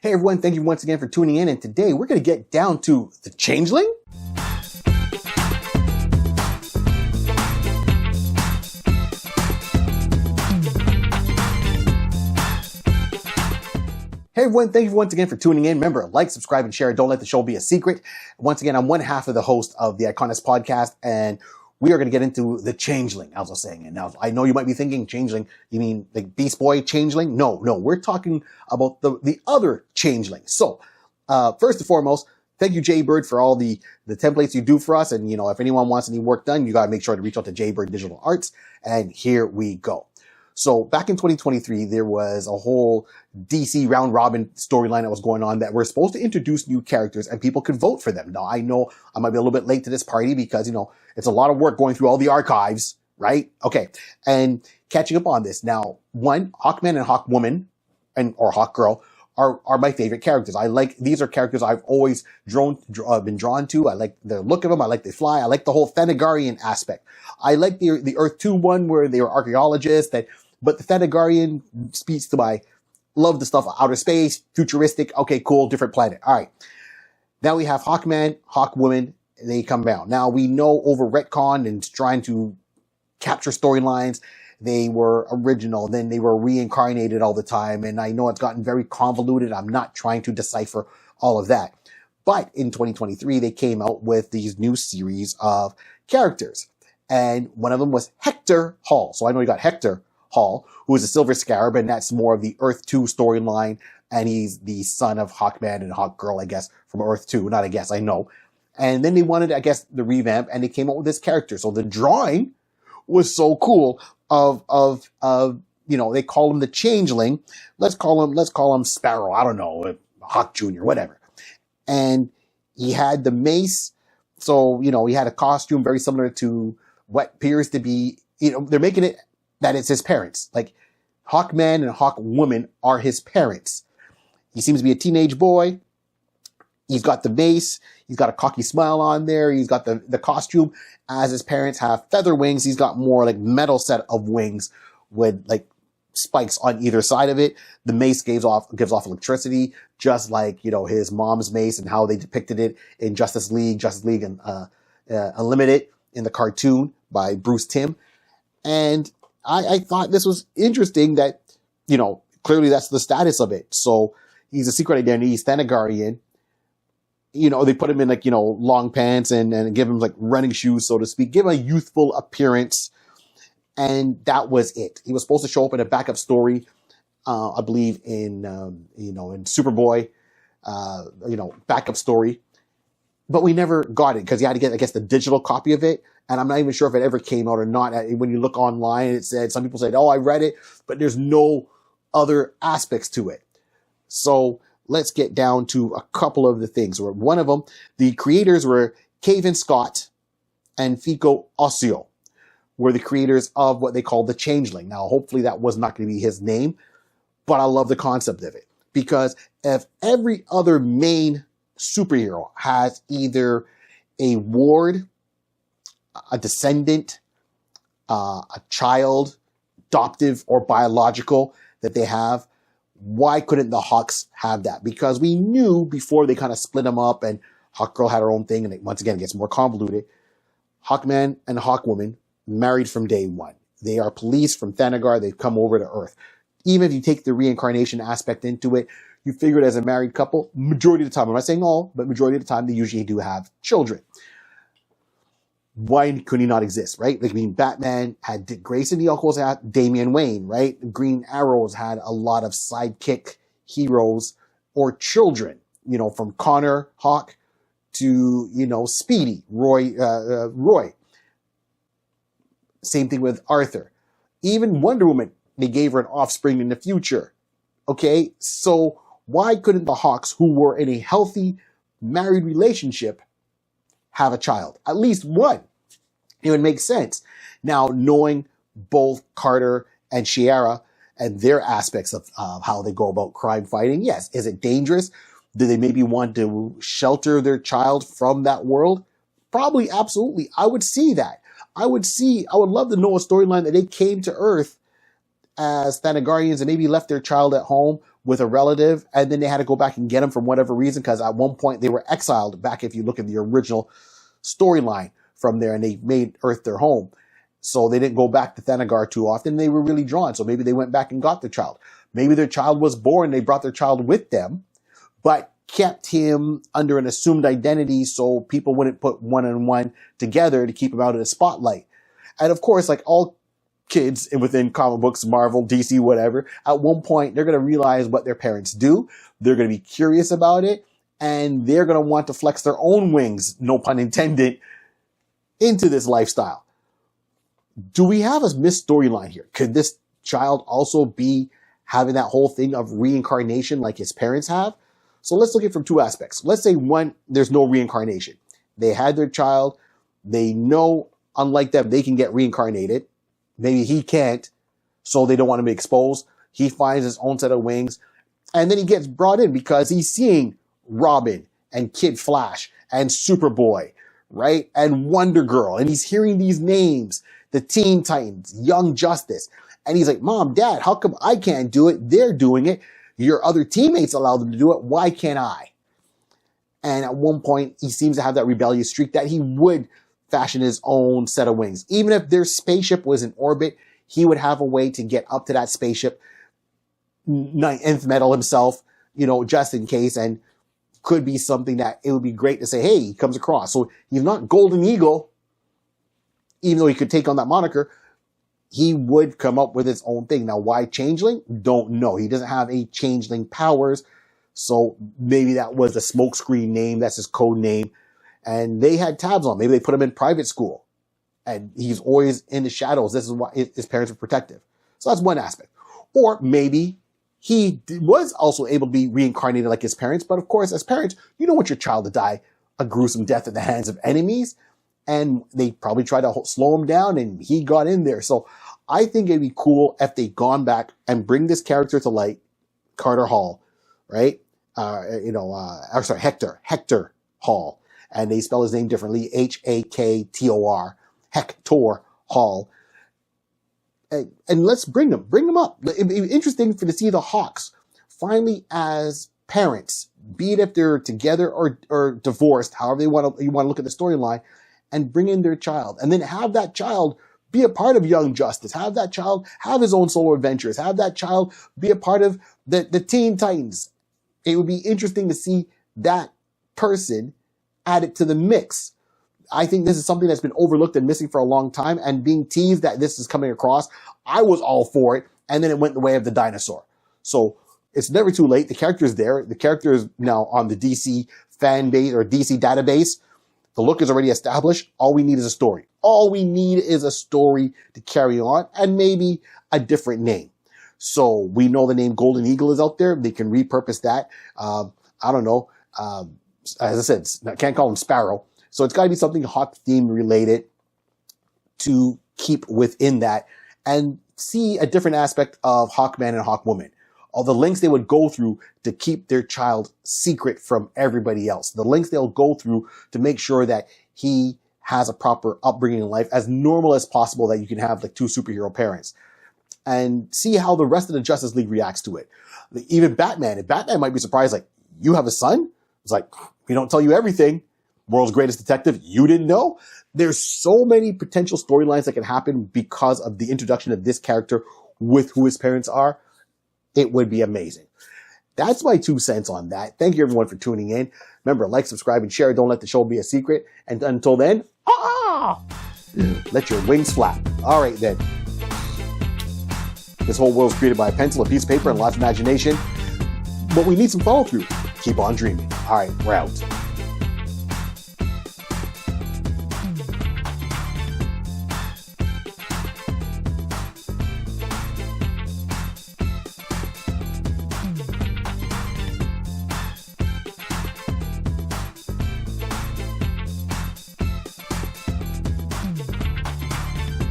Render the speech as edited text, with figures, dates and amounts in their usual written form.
Hey everyone, thank you once again for tuning in, and today we're going to get down to the Changeling. Hey everyone, thank you once again for tuning in. Remember, like, subscribe, and share. Don't let the show be a secret. Once again, I'm one half of the host of the iConis podcast, and we are going to get into the Changeling, as I was saying. And now, I know you might be thinking, Changeling, you mean like Beast Boy Changeling? No, we're talking about the other Changeling. So, first and foremost, thank you, Jaybird, for all the templates you do for us. And, if anyone wants any work done, you got to make sure to reach out to Jaybird Digital Arts. And here we go. So back in 2023, there was a whole DC round robin storyline that was going on that we're supposed to introduce new characters and people could vote for them. Now, I know I might be a little bit late to this party because, it's a lot of work going through all the archives, right? Okay. And catching up on this. Now, one, Hawkman and Hawkwoman or Hawkgirl are my favorite characters. These are characters I've always been drawn to. I like the look of them. I like they fly. I like the whole Thanagarian aspect. I like the Earth 2 one where they were archaeologists but the Thanagarian speaks to my love the stuff outer space, futuristic. Okay, cool. Different planet. All right. Now we have Hawkman, Hawkwoman. They come down. Now we know over retcon and trying to capture storylines, they were original. Then they were reincarnated all the time. And I know it's gotten very convoluted. I'm not trying to decipher all of that. But in 2023, they came out with these new series of characters. And one of them was Hector Hall. So I know you got Hector Hall, who is a Silver Scarab, and that's more of the Earth 2 storyline. And he's the son of Hawkman and Hawkgirl, I guess, from Earth 2. Not I guess, I know. And then they wanted, I guess, the revamp, and they came up with this character. So the drawing was so cool of they call him the Changeling. Let's call him Sparrow. I don't know, Hawk Jr., whatever. And he had the mace. So, he had a costume very similar to what appears to be, they're making it that it's his parents. Like Hawkman and Hawkwoman are his parents. He seems to be a teenage boy. He's got the mace. He's got a cocky smile on there. He's got the costume. As his parents have feather wings, he's got more like metal set of wings with like spikes on either side of it. The mace gives off electricity, just like, his mom's mace and how they depicted it in Justice League and Unlimited in the cartoon by Bruce Timm. And I thought this was interesting that, clearly that's the status of it. So he's a secret identity. He's Thanagarian. They put him in like, long pants and give him like running shoes, so to speak, give him a youthful appearance. And that was it. He was supposed to show up in a backup story, I believe in Superboy, backup story. But we never got it because you had to get, I guess, the digital copy of it. And I'm not even sure if it ever came out or not. When you look online, it said, some people said, oh, I read it, but there's no other aspects to it. So let's get down to a couple of the things. One of them, the creators were Kevin Scott and Fico Ossio, were the creators of what they call the Changeling. Now, hopefully that was not going to be his name, but I love the concept of it. Because if every other main superhero has either a ward, a descendant, a child, adoptive or biological that they have, why couldn't the Hawks have that? Because we knew before they kind of split them up and Hawkgirl had her own thing, and once again, it gets more convoluted. Hawkman and Hawkwoman married from day one. They are police from Thanagar. They've come over to Earth. Even if you take the reincarnation aspect into it, you figure it as a married couple, majority of the time, I'm not saying all, but majority of the time, they usually do have children. Why could he not exist, right? Like, Batman had Dick Grayson. He also had Damian Wayne, right? Green Arrows had a lot of sidekick heroes or children, from Connor Hawk to, Speedy, Roy. Same thing with Arthur. Even Wonder Woman, they gave her an offspring in the future. Okay, so why couldn't the Hawks, who were in a healthy married relationship, have a child? At least one. It would make sense. Now, knowing both Carter and Shiera and their aspects of how they go about crime fighting, yes. Is it dangerous? Do they maybe want to shelter their child from that world? Probably, absolutely. I would see that. I would love to know a storyline that they came to Earth as Thanagarians and maybe left their child at home with a relative, and then they had to go back and get him from whatever reason, because at one point they were exiled back, if you look at the original storyline from there, and they made Earth their home. So they didn't go back to Thanagar too often. They were really drawn. So maybe they went back and got their child. Maybe their child was born, they brought their child with them, but kept him under an assumed identity so people wouldn't put one and one together to keep him out of the spotlight. And of course, like all kids within comic books, Marvel, DC, whatever, at one point they're going to realize what their parents do. They're going to be curious about it, and they're going to want to flex their own wings, no pun intended, into this lifestyle. Do we have a missed storyline here? Could this child also be having that whole thing of reincarnation like his parents have? So let's look at it from two aspects. Let's say one, there's no reincarnation. They had their child. They know, unlike them, they can get reincarnated. Maybe he can't, so they don't want to be exposed. He finds his own set of wings, and then he gets brought in because he's seeing Robin and Kid Flash and Superboy, right? And Wonder Girl, and he's hearing these names, the Teen Titans, Young Justice. And he's like, Mom, Dad, how come I can't do it? They're doing it. Your other teammates allow them to do it. Why can't I? And at one point, he seems to have that rebellious streak that he would fashion his own set of wings. Even if their spaceship was in orbit, he would have a way to get up to that spaceship, nth metal himself, just in case, and could be something that it would be great to say, hey, he comes across. So he's not Golden Eagle, even though he could take on that moniker. He would come up with his own thing. Now, why Changeling? Don't know. He doesn't have any Changeling powers. So maybe that was the smokescreen name. That's his code name. And they had tabs on him. Maybe they put him in private school. And he's always in the shadows. This is why his parents were protective. So that's one aspect. Or maybe he was also able to be reincarnated like his parents. But of course, as parents, you don't want your child to die a gruesome death at the hands of enemies. And they probably tried to slow him down, and he got in there. So I think it'd be cool if they'd gone back and bring this character to light, Carter Hall, right? Hector Hall. And they spell his name differently, Haktor, Hector Hall. And let's bring them up. It'd be interesting to see the Hawks finally as parents, be it if they're together or divorced, however you want to look at the storyline, and bring in their child, and then have that child be a part of Young Justice, have that child have his own solo adventures, have that child be a part of the Teen Titans. It would be interesting to see that person added to the mix. I think this is something that's been overlooked and missing for a long time, and being teased that this is coming across, I was all for it, and then it went the way of the dinosaur. So it's never too late. The character is there. The character is now on the DC fan base or DC database. The look is already established. All we need is a story. All we need is a story to carry on, and maybe a different name. So we know the name Golden Eagle is out there. They can repurpose that. I don't know. As I said, I can't call him Sparrow. So it's got to be something Hawk theme related to keep within that and see a different aspect of Hawkman and Hawkwoman. All the lengths they would go through to keep their child secret from everybody else. The lengths they'll go through to make sure that he has a proper upbringing in life, as normal as possible, that you can have like two superhero parents. And see how the rest of the Justice League reacts to it. Even Batman might be surprised, like, you have a son? It's like, we don't tell you everything. World's greatest detective, you didn't know? There's so many potential storylines that can happen because of the introduction of this character with who his parents are. It would be amazing. That's my 2 cents on that. Thank you everyone for tuning in. Remember, like, subscribe, and share. Don't let the show be a secret. And until then, let your wings flap. All right, then. This whole world is created by a pencil, a piece of paper, and lots of imagination. But we need some follow-through. Keep on dreaming. All right, we're out.